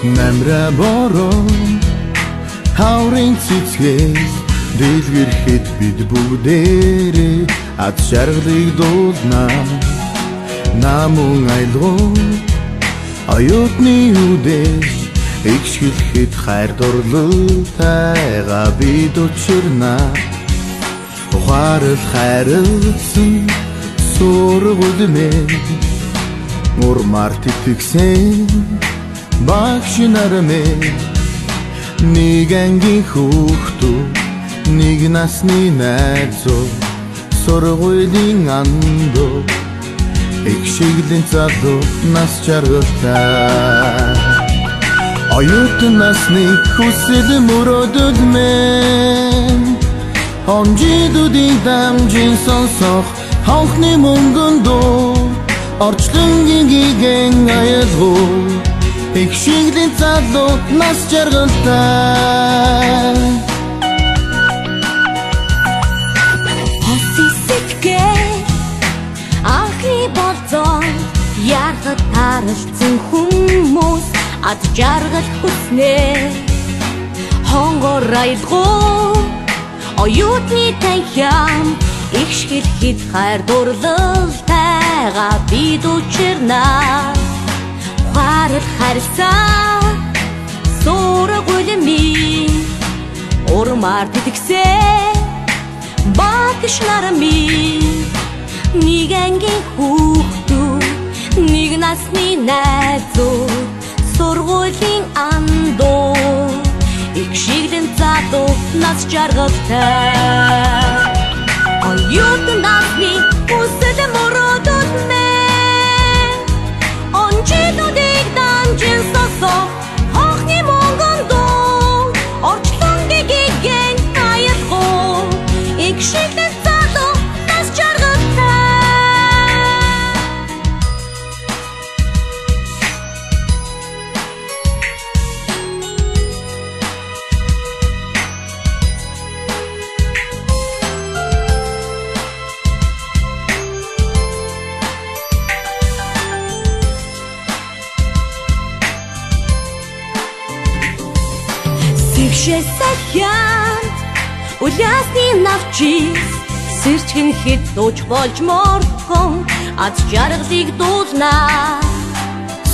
Намра борон хаврын цэцгээс дэлгэрхэд бид бүгдээрээ ад шаргалыг дуулнаа. Намун айлгуу оюутны үдээс эгшгэлэхэд хайр дурлалтайгаа бид учирнаа. Ухаарал хайрлсан сургууль урмаар тэтгсэн багш нар минь нэг ангийн хүүхдүүд нэг насны найзууд сургуулийн андуу их шиглэн залуу нас жаргалтай оюутан насны хүсэл мөрөөдөл минь онжидуудын дамжин сонсох хонхны мөнгөн дуу орчлонгийн гигэн аялгуу их шиглэн залуу нас жаргалтай Яргад харилцсан хүмүүс ад жаргал хүснээ хонгор айлгуу оюутны танхим их шгэлэхэд хайр дурлалтайгаа бид учирнаа. Ухаарал харилцаа сургуулийн урмаар тэтгсэн багш нар минь нэг ангийн хүүхдүүд нэг насны найзууд сургуулийн андуу их шиглэн залуу нас жаргалтай оюутан насны хүсэл мөрөөдөл минь онжидуудыг дамжин сонсох хонхны мөнгөн дуу орчлонгийн гигэн аялгуу их шиглэн залуу нас жаргалтай Сэгшэсэхян улясны навчис сэрчгэн хэд дууч болж морхон ад жаргалыг дуулнаа.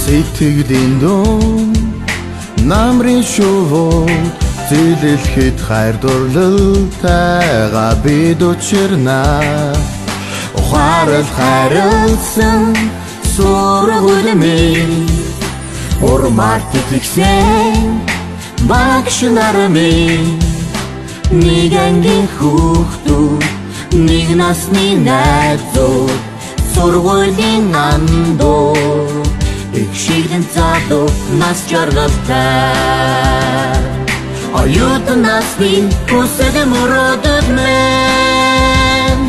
Сэтгэлийн дуу намрын шувууд зэлэлхэд хайр дурлалтайгаа бид учирнаа. Ухаарал хайрлсан сургуулийн урмаар тэтгсэн багш нар минь нэг ангийн хүүхдүүд нэг насны найзууд сургуулийн андуу их шиглэн залуу нас жаргалтай оюутан насны хүсэл мөрөөдөл минь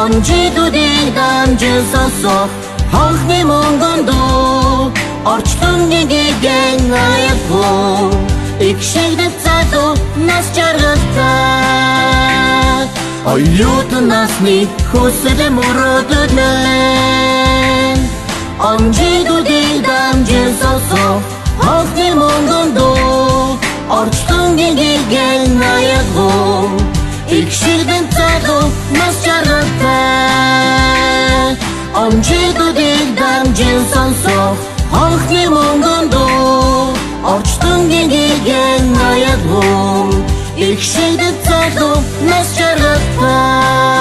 онжидуудыг дамжин сонсох хонхны мөнгөн дуу орчлонгийн гигэн аялгуу их шиглэн залуу нас жаргалтай оюутан насны хүсэл мөрөөдөл минь онжидуудыг дамжин сонсох хонхны мөнгөн дуу орчлонгийн гигэн аялгуу их шиглэн залуу нас жаргалтай онжидуудыг дамжин сонсох хонхны мөнгөн дуу орчлонгийн гигэн аялгуу их шиглэн залуу нас жаргалтай